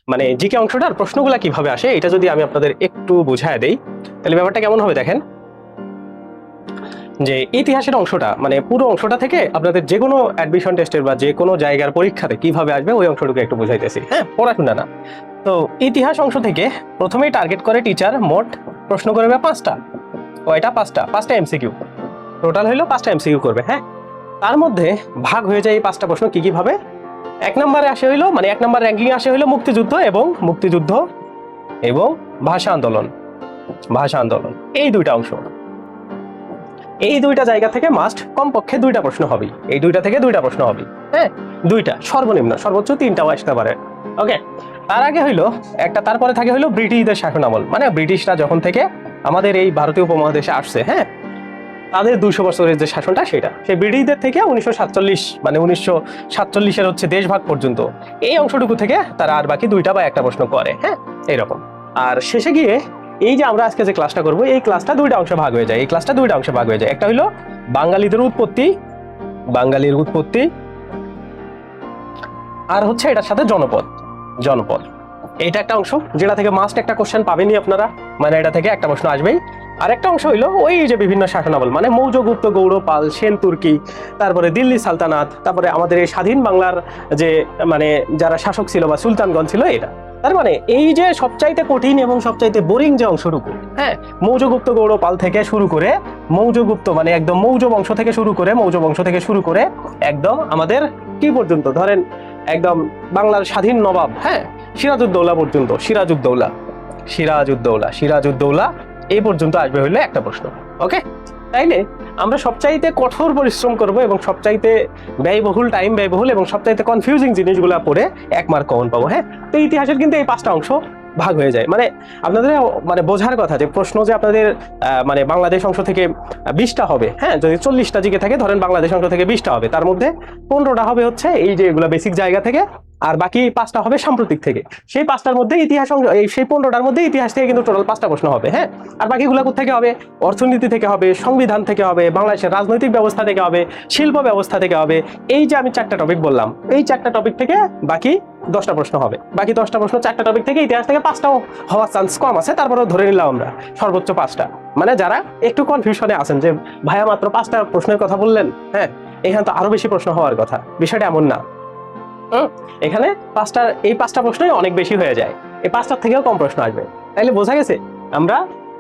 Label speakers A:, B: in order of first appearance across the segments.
A: মানে জিকে অংশটার প্রশ্নগুলা কিভাবে আসে এটা যদি আমি আপনাদের একটু বুঝায় দেই তাহলে ব্যাপারটা কেমন হবে দেখেন। যে ইতিহাসের অংশটা মানে পুরো অংশটা থেকে আপনাদের যে কোনো অ্যাডমিশন টেস্টের বা যে কোনো জায়গার পরীক্ষাতে কিভাবে আসবে ওই অংশটুকু একটু বুঝাইতেছি, হ্যাঁ, পড়াশোনা না। তো ইতিহাস অংশ থেকে প্রথমেই টার্গেট করে টিচার মোট প্রশ্ন করবে 5টা। কয়টা? 5টা এমসিকিউ। টোটাল হইলো 5টা এমসিকিউ করবে, হ্যাঁ। তার মধ্যে ভাগ হয়ে যায় এই 5টা প্রশ্ন কি কি ভাবে। 1 নম্বরে আসে হইলো মানে 1 নম্বর র্যাঙ্কিং আসে হইলো মুক্তিযুদ্ধ এবং ভাষা আন্দোলন এই দুইটা অংশ। এই দুইটা জায়গা থেকে মাস্ট কমপক্ষে 2টা প্রশ্ন হবে, এই দুইটা থেকে 2টা প্রশ্ন হবে, হ্যাঁ, 2টা সর্বনিম্ন, সর্বোচ্চ 3টাও আসতে পারে। ওকে, তার আগে হইলো একটা, তারপরে থাকে হইলো ব্রিটিশদের শাসনামল, মানে ব্রিটিশরা যখন থেকে আমাদের এই ভারতীয় উপমহাদেশে আসছে, হ্যাঁ, তাদের 200 বছরের যে শাসনটা সেটা, সেই ব্রিটিশদের থেকে 1947 মানে 1947-এর হচ্ছে দেশভাগ পর্যন্ত এই অংশটুকু থেকে তারা আর বাকি 2টা বা 1টা প্রশ্ন করে, হ্যাঁ, এইরকম। আর শেষে গিয়ে এই যে আমরা আজকে যে ক্লাসটা করব এই ক্লাসটা 2টা অংশে ভাগ হয়ে যায়, একটা হইলো বাঙালির উৎপত্তি আর হচ্ছে এটার সাথে জনপদ এইটা একটা অংশ যেটা থেকে মাস্ট একটা কোশ্চেন পাবেনই আপনারা, মানে এটা থেকে একটা প্রশ্ন আসবেই। আর একটা অংশ হইলো ওই যে বিভিন্ন শাসনামল, মানে মৌর্য, গুপ্ত, গৌড়, পাল, সেন, তুর্কি, তারপরে দিল্লি সালতানাত, তারপরে আমাদের এই স্বাধীন বাংলার যে মানে যারা শাসক ছিল বা সুলতানগণ ছিল এটা। তার মানে এই যে সবচাইতে কঠিন এবং সবচাইতে বোরিং যে অংশটুকু, হ্যাঁ, মৌর্য, গুপ্ত, গৌড়, পাল থেকে শুরু করে মৌর্যগুপ্ত মানে একদম মৌর্য বংশ থেকে শুরু করে একদম আমাদের কি পর্যন্ত ধরেন একদম বাংলার স্বাধীন নবাব, হ্যাঁ, সিরাজউদ্দৌলা পর্যন্ত, সিরাজউদ্দৌলা এই পর্যন্ত আসবে হইলে একটা প্রশ্ন। ওকে, তাইলে আমরা সবচাইতে কঠোর পরিশ্রম করব এবং সবচাইতে ব্যয়বহুল এবং সবচাইতে কনফিউজিং জিনিসগুলো পড়ে 1 মার্ক কমন পাবো, হ্যাঁ। তো ইতিহাসের কিন্তু এই 5টা অংশ ভাগ হয়ে যায়, মানে আপনাদের মানে বোঝার কথা যে প্রশ্ন যে আপনাদের মানে বাংলাদেশ অংশ থেকে 20টা হবে, হ্যাঁ, যদি 40টা জিকে থাকে ধরেন বাংলাদেশ অংশ থেকে 20টা হবে, তার মধ্যে 15টা হবে হচ্ছে এই যে এগুলা বেসিক জায়গা থেকে, আর বাকি 5টা হবে সাম্প্রতিক থেকে। সেই 5টার মধ্যে ইতিহাস সেই 15টার মধ্যে ইতিহাস থেকে কিন্তু টোটাল 5টা প্রশ্ন হবে, হ্যাঁ। আর বাকিগুলো থেকে হবে অর্থনীতি থেকে হবে, সংবিধান থেকে হবে, বাংলাদেশের রাজনৈতিক ব্যবস্থা থেকে হবে, শিল্প ব্যবস্থা থেকে হবে। এই যে আমি 4টা টপিক বললাম এই 4টা টপিক থেকে বাকি 10টা প্রশ্ন হবে। বাকি 10টা প্রশ্ন 4টা টপিক থেকে, ইতিহাস থেকে 5টাও হওয়ার চান্স কম আছে, তারপরেও ধরে নিলাম আমরা সর্বোচ্চ 5টা। মানে যারা একটু কনফিউশনে আছেন যে ভাইয়া মাত্র 5টা প্রশ্নের কথা বললেন, হ্যাঁ, এখানে তো আরো বেশি প্রশ্ন হওয়ার কথা, বিষয়টা এমন না। এখানে এই 5টা প্রশ্নই অনেক বেশি হয়ে যায়, এই 5টার থেকেও কম প্রশ্ন আসবে। তাইলে বোঝা গেছে আমরা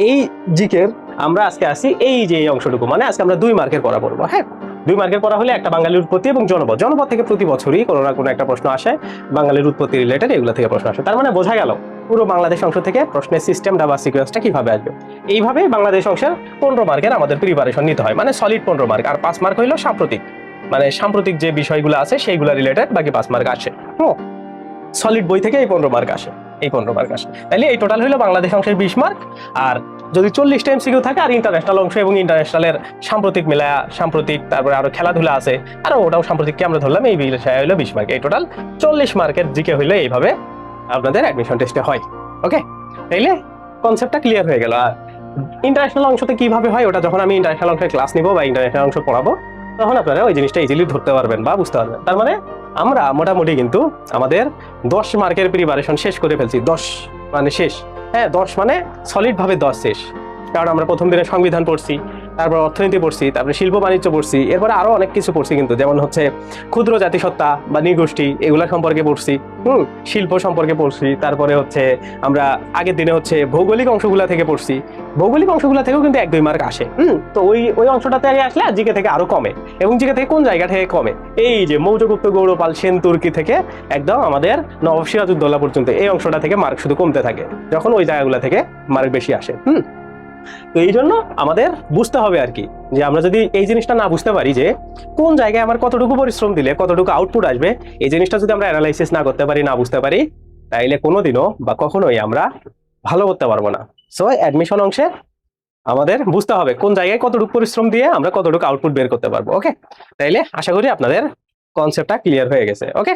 A: এই জিকের আমরা আজকে আসি এই যে এই অংশটুকু, মানে আজকে আমরা 2 মার্কের পড়া পড়বো, হ্যাঁ। 2 মার্কের পড়া হলে একটা বাঙালির উৎপত্তি এবং জনপদ থেকে প্রতি বছরই কোনো না কোনো একটা প্রশ্ন আসে বাঙালির উৎপত্তি রিলেটেড, এগুলো থেকে প্রশ্ন আসে। তার মানে বোঝা গেল পুরো বাংলাদেশ অংশ থেকে প্রশ্নের সিস্টেমটা বা সিকোয়েন্সটা কিভাবে আসবে। এইভাবে বাংলাদেশ অংশের 15 মার্কের আমাদের প্রিপারেশন নিতে হয়, মানে সলিড 15 মার্ক, আর 5 মার্ক হইলো সাম্প্রতিক যে বিষয়গুলো আছে সেইগুলো রিলেটেড বাকি 5 মার্ক আসে। সলিড বই থেকে এই 15 মার্ক আসে, তাহলে এই টোটাল হইলো বাংলাদেশ অংশের 20 মার্ক। আর যদি 40টা এমসিকিউ থাকে আর ইন্টারন্যাশনাল অংশ এবং ইন্টারন্যাশনালের সাম্প্রতিক তারপরে আরো খেলাধুলা আছে আর ওটাও সাম্প্রতিককে আমরা ধরলাম, এই বিষয় হইলো 20 মার্ক। এই টোটাল 40 মার্কের জিকে হইলো এইভাবে আপনাদের অ্যাডমিশন টেস্টে হয়। ওকে, তাইলে কনসেপ্টটা ক্লিয়ার হয়ে গেল। আর ইন্টারন্যাশনাল অংশতে কিভাবে হয় ওটা যখন আমি ইন্টারন্যাশনাল অংশের ক্লাস নিব বা ইন্টারন্যাশনাল অংশ পড়াবো তখন আপনারা ওই জিনিসটা ইজিলি ধরতে পারবেন বা বুঝতে পারবেন। তার মানে আমরা মোটামুটি কিন্তু আমাদের 10 মার্কের প্রিপারেশন শেষ করে ফেলছি। 10 মানে শেষ, হ্যাঁ, 10 মানে সলিড ভাবে 10 শেষ। কারণ আমরা প্রথম দিনে সংবিধান পড়ছি, তারপর অর্থনীতি পড়ছি, তারপরে শিল্প বাণিজ্য পড়ছি, এরপরে আরো অনেক কিছু পড়ছি কিন্তু, যেমন হচ্ছে ক্ষুদ্র জাতিসত্তা বা নৃগোষ্ঠী এগুলা সম্পর্কে পড়ছি, শিল্প সম্পর্কে পড়ছি, তারপরে হচ্ছে আমরা আগের দিনে হচ্ছে ভৌগোলিক অংশগুলা থেকে পড়ছি। ভৌগোলিক অংশগুলা থেকেও কিন্তু 1-2 মার্ক আসে। তো ওই অংশটাতে আগে আসলে জিকে থেকে আরো কমে, এবং জিকে থেকে কোন জায়গা থেকে কমে, এই যে মৌর্য, গুপ্ত, গৌড়, পাল, সেন, তুর্কি থেকে একদম আমাদের নবাব সিরাজউদ্দৌলা পর্যন্ত এই অংশটা থেকে মার্ক শুধু কমতে থাকে যখন ওই জায়গাগুলো থেকে মার্ক বেশি আসে। তো এই জন্য আমাদের বুঝতে হবে আর কি, যে আমরা যদি এই জিনিসটা না বুঝতে পারি যে কোন জায়গায় আমার কতটুকু পরিশ্রম দিলে কতটুকু আউটপুট আসবে, এই জিনিসটা যদি আমরা অ্যানালাইসিস না করতে পারি, না বুঝতে পারি, তাইলে কোনোদিনও বা কখনোই আমরা ভালো করতে পারবো না। সো অ্যাডমিশন অংশে আমাদের বুঝতে হবে কোন জায়গায় কতটুকু পরিশ্রম দিয়ে আমরা কতটুকু আউটপুট বের করতে পারবো। ওকে, তাইলে আশা করি আপনাদের কনসেপ্টটা ক্লিয়ার হয়ে গেছে। ওকে।